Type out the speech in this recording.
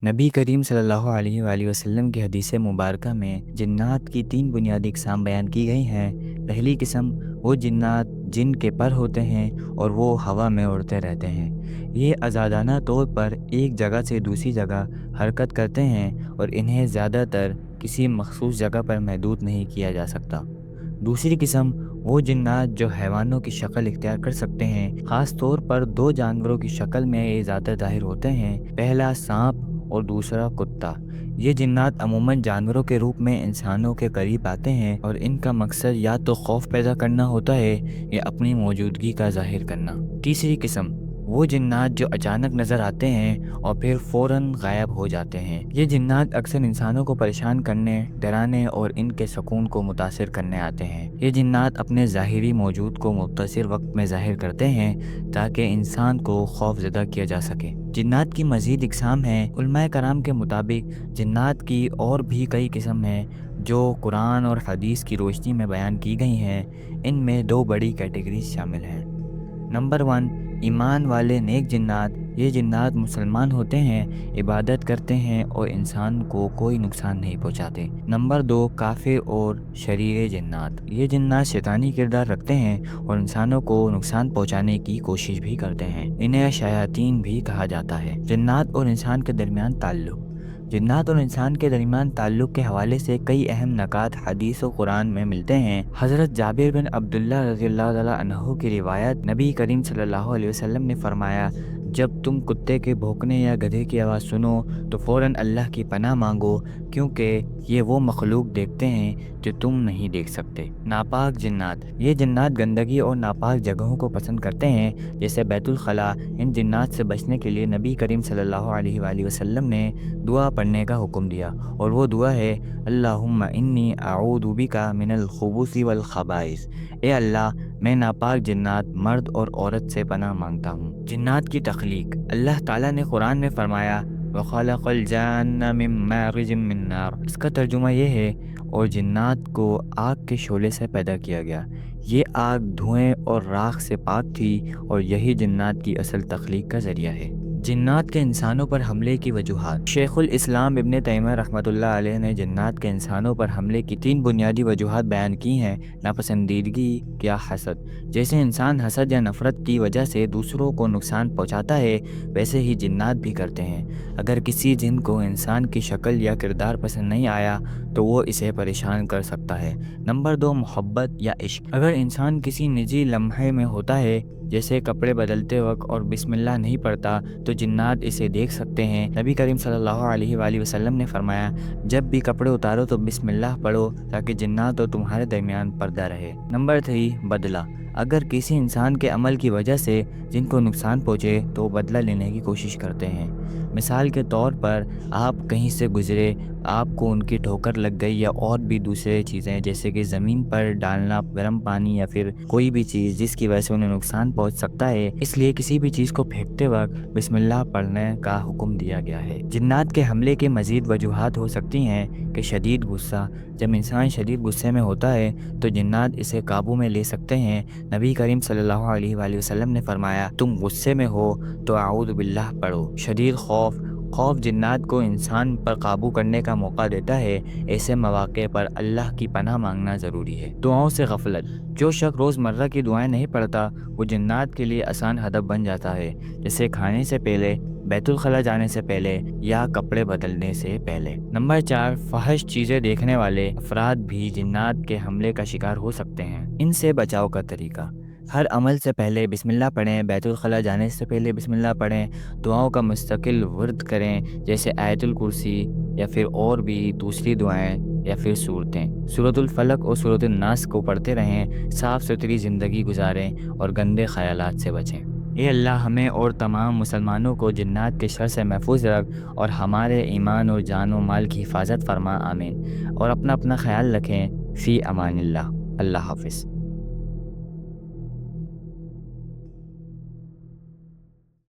نبی کریم صلی اللہ علیہ وآلہ وسلم کی حدیث مبارکہ میں جنات کی 3 بنیادی اقسام بیان کی گئی ہیں۔ پہلی قسم وہ جنات جن کے پر ہوتے ہیں اور وہ ہوا میں اڑتے رہتے ہیں۔ یہ آزادانہ طور پر ایک جگہ سے دوسری جگہ حرکت کرتے ہیں اور انہیں زیادہ تر کسی مخصوص جگہ پر محدود نہیں کیا جا سکتا۔ دوسری قسم وہ جنات جو حیوانوں کی شکل اختیار کر سکتے ہیں، خاص طور پر 2 جانوروں کی شکل میں یہ زیادہ ظاہر ہوتے ہیں، پہلا سانپ اور دوسرا کتا۔ یہ جنات عموماً جانوروں کے روپ میں انسانوں کے قریب آتے ہیں اور ان کا مقصد یا تو خوف پیدا کرنا ہوتا ہے یا اپنی موجودگی کا ظاہر کرنا۔ تیسری قسم وہ جنات جو اچانک نظر آتے ہیں اور پھر فوراً غائب ہو جاتے ہیں۔ یہ جنات اکثر انسانوں کو پریشان کرنے، ڈرانے اور ان کے سکون کو متاثر کرنے آتے ہیں۔ یہ جنات اپنے ظاہری موجود کو مختصر وقت میں ظاہر کرتے ہیں تاکہ انسان کو خوف زدہ کیا جا سکے۔ جنات کی مزید اقسام ہیں۔ علماء کرام کے مطابق جنات کی اور بھی کئی قسم ہیں جو قرآن اور حدیث کی روشنی میں بیان کی گئی ہیں۔ ان میں 2 بڑی کیٹیگریز شامل ہیں۔ نمبر 1، ایمان والے نیک جنات۔ یہ جنات مسلمان ہوتے ہیں، عبادت کرتے ہیں اور انسان کو کوئی نقصان نہیں پہنچاتے۔ نمبر 2، کافر اور شریر جنات۔ یہ جنات شیطانی کردار رکھتے ہیں اور انسانوں کو نقصان پہنچانے کی کوشش بھی کرتے ہیں۔ انہیں شیاطین بھی کہا جاتا ہے۔ جنات اور انسان کے درمیان تعلق۔ جنات اور انسان کے درمیان تعلق کے حوالے سے کئی اہم نکات حدیث و قرآن میں ملتے ہیں۔ حضرت جابر بن عبداللہ رضی اللہ تعالیٰ عنہ کی روایت، نبی کریم صلی اللہ علیہ وسلم نے فرمایا، جب تم کتے کے بھونکنے یا گدھے کی آواز سنو تو فوراً اللہ کی پناہ مانگو، کیونکہ یہ وہ مخلوق دیکھتے ہیں جو تم نہیں دیکھ سکتے۔ ناپاک جنات۔ یہ جنات گندگی اور ناپاک جگہوں کو پسند کرتے ہیں، جیسے بیت الخلاء۔ ان جنات سے بچنے کے لیے نبی کریم صلی اللہ علیہ وآلہ وسلم نے دعا پڑھنے کا حکم دیا، اور وہ دعا ہے، اللہم انی اعوذ بک من الخبث والخبائث۔ اے اللہ، میں ناپاک جنات مرد اور عورت سے پناہ مانگتا ہوں۔ جنات کی تخلیق۔ اللہ تعالیٰ نے قرآن میں فرمایا، وَخَلَقَ الْجَانَّ مِن مَارِجٍ مِّن نَار۔ اس کا ترجمہ یہ ہے، اور جنات کو آگ کے شعلے سے پیدا کیا گیا۔ یہ آگ دھوئیں اور راکھ سے پاک تھی، اور یہی جنات کی اصل تخلیق کا ذریعہ ہے۔ جنات کے انسانوں پر حملے کی وجوہات۔ شیخ الاسلام ابن تیمیہ رحمۃ اللہ علیہ نے جنات کے انسانوں پر حملے کی 3 بنیادی وجوہات بیان کی ہیں۔ ناپسندیدگی یا حسد۔ جیسے انسان حسد یا نفرت کی وجہ سے دوسروں کو نقصان پہنچاتا ہے، ویسے ہی جنات بھی کرتے ہیں۔ اگر کسی جن کو انسان کی شکل یا کردار پسند نہیں آیا تو وہ اسے پریشان کر سکتا ہے۔ نمبر 2، محبت یا عشق۔ اگر انسان کسی نجی لمحے میں ہوتا ہے، جیسے کپڑے بدلتے وقت، اور بسم اللہ نہیں پڑھتا تو جنات اسے دیکھ سکتے ہیں۔ نبی کریم صلی اللہ علیہ وآلہ وسلم نے فرمایا، جب بھی کپڑے اتارو تو بسم اللہ پڑھو تاکہ جنات اور تمہارے درمیان پردہ رہے۔ نمبر 3، بدلہ۔ اگر کسی انسان کے عمل کی وجہ سے جن کو نقصان پہنچے تو وہ بدلہ لینے کی کوشش کرتے ہیں۔ مثال کے طور پر، آپ کہیں سے گزرے، آپ کو ان کی ٹھوکر لگ گئی، یا اور بھی دوسرے چیزیں جیسے کہ زمین پر ڈالنا گرم پانی یا پھر کوئی بھی چیز جس کی وجہ سے انہیں نقصان پہنچ سکتا ہے، اس لیے کسی بھی چیز کو پھینکتے وقت بسم اللہ پڑھنے کا حکم دیا گیا ہے۔ جنات کے حملے کی مزید وجوہات ہو سکتی ہیں کہ شدید غصہ۔ جب انسان شدید غصے میں ہوتا ہے تو جنات اسے قابو میں لے سکتے ہیں۔ نبی کریم صلی اللہ علیہ وآلہ وسلم نے فرمایا، تم غصے میں ہو تو اعوذ باللہ پڑھو۔ شدید خوف جنات کو انسان پر قابو کرنے کا موقع دیتا ہے۔ ایسے مواقع پر اللہ کی پناہ مانگنا ضروری ہے۔ دعاؤں سے غفلت۔ جو شخص روزمرہ کی دعائیں نہیں پڑھتا وہ جنات کے لیے آسان ہدف بن جاتا ہے، جیسے کھانے سے پہلے، بیت الخلاء جانے سے پہلے یا کپڑے بدلنے سے پہلے۔ نمبر 4، فحش چیزیں دیکھنے والے افراد بھی جنات کے حملے کا شکار ہو سکتے ہیں۔ ان سے بچاؤ کا طریقہ۔ ہر عمل سے پہلے بسم اللہ پڑھیں، بیت الخلاء جانے سے پہلے بسم اللہ پڑھیں، دعاؤں کا مستقل ورد کریں، جیسے آیت الکرسی یا پھر اور بھی دوسری دعائیں یا پھر سورتیں۔ سورۃ الفلق اور سورۃ الناس کو پڑھتے رہیں، صاف ستھری زندگی گزاریں اور گندے خیالات سے بچیں۔ اے اللہ، ہمیں اور تمام مسلمانوں کو جنات کے شر سے محفوظ رکھ اور ہمارے ایمان اور جان و مال کی حفاظت فرما، آمین۔ اور اپنا خیال رکھیں، فی امان اللہ۔ اللہ حافظ۔